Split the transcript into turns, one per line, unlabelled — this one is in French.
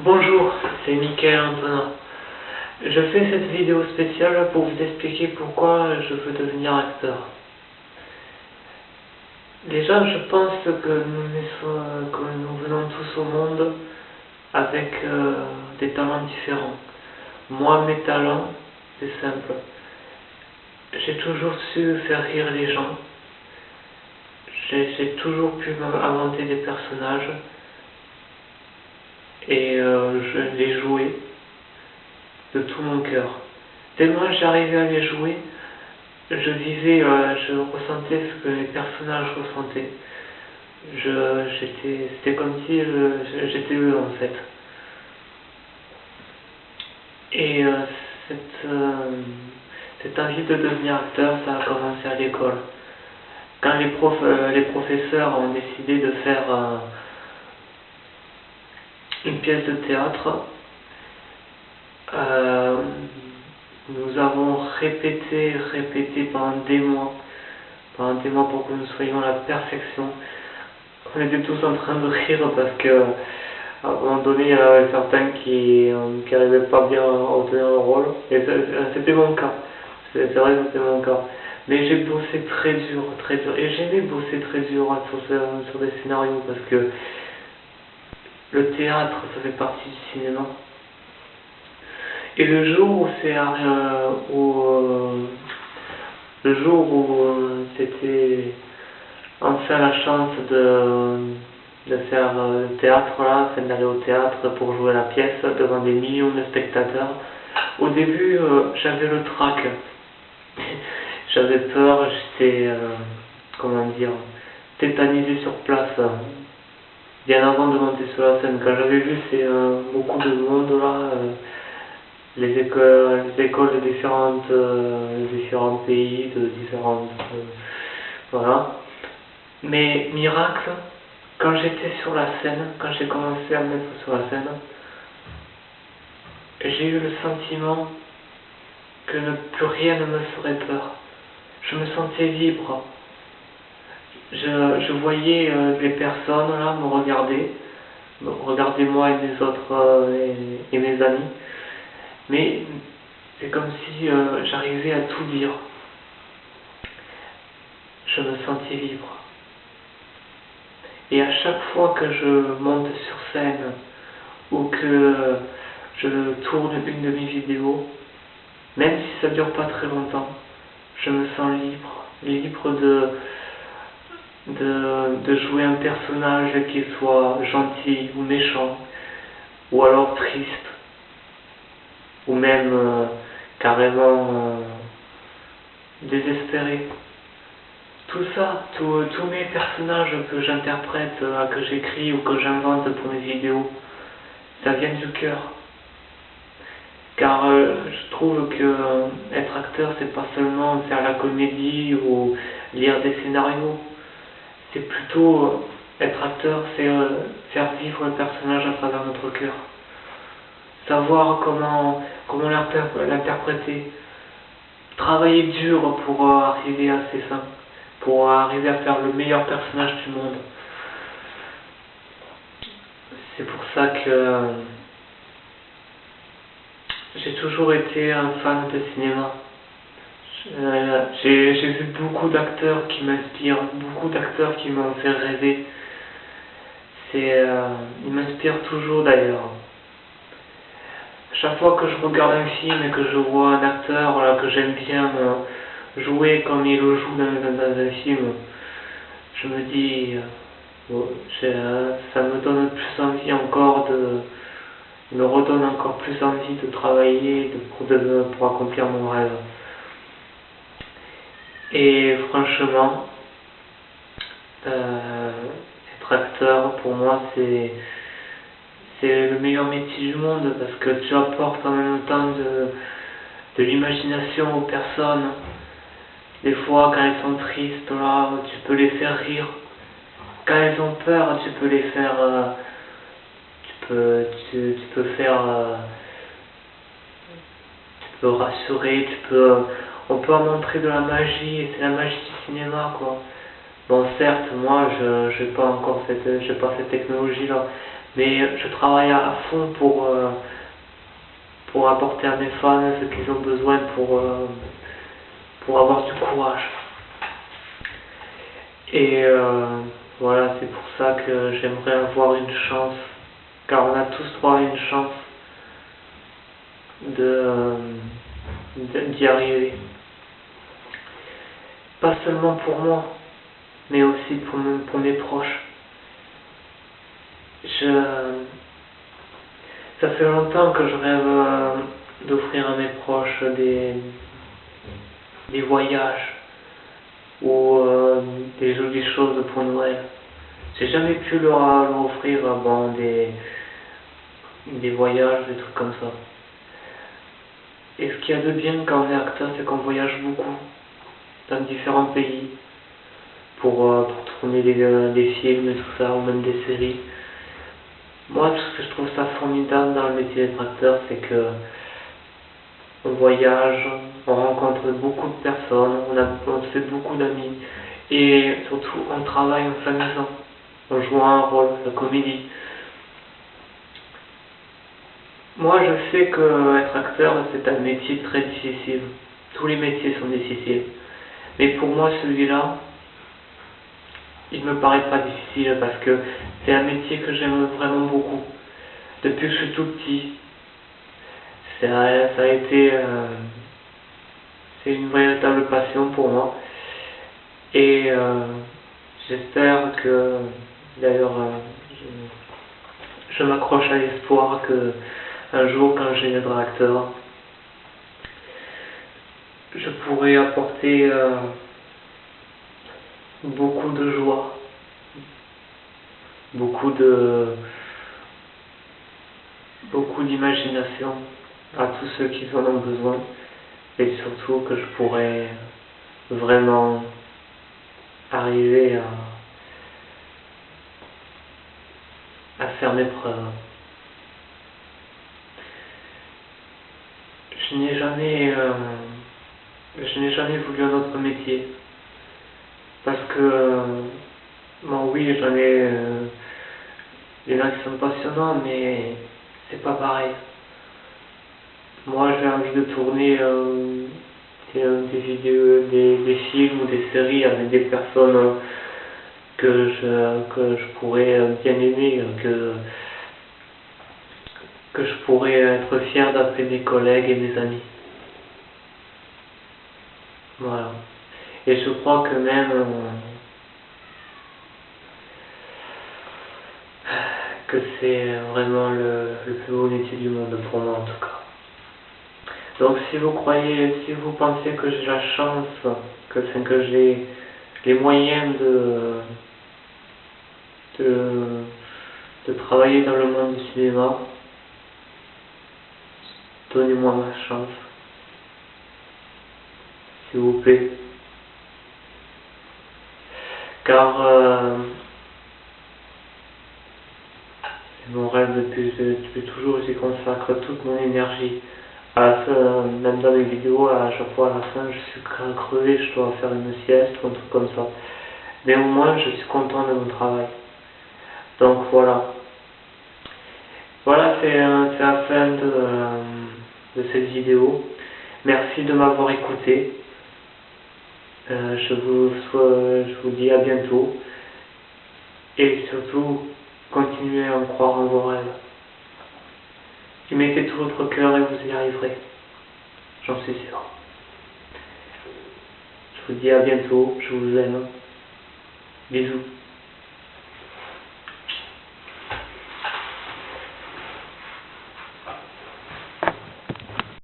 Bonjour, c'est Mickaël Antonin. Je fais cette vidéo spéciale pour vous expliquer pourquoi je veux devenir acteur. Déjà, je pense que nous venons tous au monde avec des talents différents. Moi, mes talents, c'est simple. J'ai toujours su faire rire les gens. J'ai toujours pu inventer des personnages et je les jouais de tout mon cœur. Tellement j'arrivais à les jouer, je ressentais ce que les personnages ressentaient. C'était comme si j'étais eux en fait. Et cette envie de devenir acteur, ça a commencé à l'école. Quand les professeurs ont décidé de faire une pièce de théâtre, nous avons répété pendant des mois pour que nous soyons à la perfection. On était tous en train de rire parce que à un moment donné, il y en avait certains qui n'arrivaient pas bien à obtenir un rôle. Et c'était mon cas. C'est vrai que c'était mon cas. Mais j'ai bossé très dur. Et j'aimais bosser très dur sur des scénarios parce que le théâtre, ça fait partie du cinéma. Et le jour où c'était enfin la chance de faire le théâtre là, d'aller au théâtre pour jouer la pièce devant des millions de spectateurs, au début j'avais le trac. J'avais peur, j'étais comment dire, tétanisé sur place. Bien avant de monter sur la scène, quand j'avais vu beaucoup de monde là, les écoles de différents pays, de différentes voilà. Mais miracle, quand j'étais sur la scène, quand j'ai commencé à me mettre sur la scène, j'ai eu le sentiment que plus rien ne me ferait peur. Je me sentais libre. Je voyais les personnes là me regarder moi et mes autres et mes amis. Mais c'est comme si j'arrivais à tout dire. Je me sentais libre. Et à chaque fois que je monte sur scène ou que je tourne une de mes vidéos, même si ça dure pas très longtemps, je me sens libre de jouer un personnage qui soit gentil ou méchant, ou alors triste, ou même carrément désespéré. Tout ça, tous mes personnages que j'interprète, que j'écris ou que j'invente pour mes vidéos, ça vient du cœur. Car je trouve que être acteur, c'est pas seulement faire la comédie ou lire des scénarios. C'est plutôt être acteur, c'est faire vivre le personnage à travers notre cœur. Savoir comment l'interpréter. Travailler dur pour arriver à ses fins. Pour arriver à faire le meilleur personnage du monde. C'est pour ça que j'ai toujours été un fan de cinéma. J'ai vu beaucoup d'acteurs qui m'inspirent, beaucoup d'acteurs qui m'ont fait rêver. Ils m'inspirent toujours d'ailleurs. Chaque fois que je regarde un film et que je vois un acteur là, que j'aime bien jouer comme il le joue dans un film, je me dis, ça me donne plus envie encore me redonne encore plus envie de travailler pour accomplir mon rêve. Et franchement, être acteur pour moi c'est le meilleur métier du monde parce que tu apportes en même temps de l'imagination aux personnes. Des fois, quand elles sont tristes, là, tu peux les faire rire. Quand elles ont peur, tu peux les faire. Tu peux rassurer, on peut en montrer de la magie, et c'est la magie du cinéma, quoi. Bon, certes, moi, j'ai pas cette technologie-là, Mais je travaille à fond pour apporter à mes fans ce qu'ils ont besoin pour avoir du courage. Et voilà, c'est pour ça que j'aimerais avoir une chance, car on a tous droit à une chance d'y arriver. Pas seulement pour moi, mais aussi pour mes proches. Ça fait longtemps que je rêve d'offrir à mes proches des voyages ou des jolies choses pour Noël. J'ai jamais pu leur offrir des voyages, des trucs comme ça. Et ce qu'il y a de bien quand on est acteur, c'est qu'on voyage beaucoup dans différents pays pour tourner des films et tout ça, ou même des séries. Moi, ce que je trouve ça formidable dans le métier d'être acteur, c'est que on voyage, on rencontre beaucoup de personnes, on se fait beaucoup d'amis, et surtout on travaille en s'amusant, en jouant un rôle, la comédie. Moi, je sais que être acteur, c'est un métier très difficile. Tous les métiers sont difficiles. Mais pour moi, celui-là, il me paraît pas difficile parce que c'est un métier que j'aime vraiment beaucoup. Depuis que je suis tout petit, ça a été c'est une véritable passion pour moi. Et j'espère que, d'ailleurs, je m'accroche à l'espoir que un jour, quand je deviendrai acteur, je pourrai apporter beaucoup de joie, beaucoup d'imagination à tous ceux qui en ont besoin, et surtout que je pourrai vraiment arriver à faire mes preuves. Je n'ai jamais voulu un autre métier parce que bon, oui, j'en ai il y en a qui sont passionnants, mais c'est pas pareil. Moi, j'ai envie de tourner des vidéos, des films ou des séries avec des personnes que je pourrais bien aimer, que je pourrais être fier d'appeler mes collègues et mes amis. Voilà. Et je crois que même que c'est vraiment le plus beau métier du monde pour moi en tout cas. Donc si vous pensez que j'ai la chance, que j'ai les moyens de travailler dans le monde du cinéma, donnez-moi ma chance, s'il vous plaît. Car c'est mon rêve depuis toujours, j'y consacre toute mon énergie. Même dans les vidéos, à chaque fois à la fin, je suis crevé, je dois faire une sieste ou un truc comme ça. Mais au moins, je suis content de mon travail. Donc voilà. Voilà, c'est la fin de cette vidéo. Merci de m'avoir écouté. Je vous dis à bientôt. Et surtout, continuez à en croire en vos rêves. Y mettez tout votre cœur et vous y arriverez. J'en suis sûr. Je vous dis à bientôt. Je vous aime. Bisous.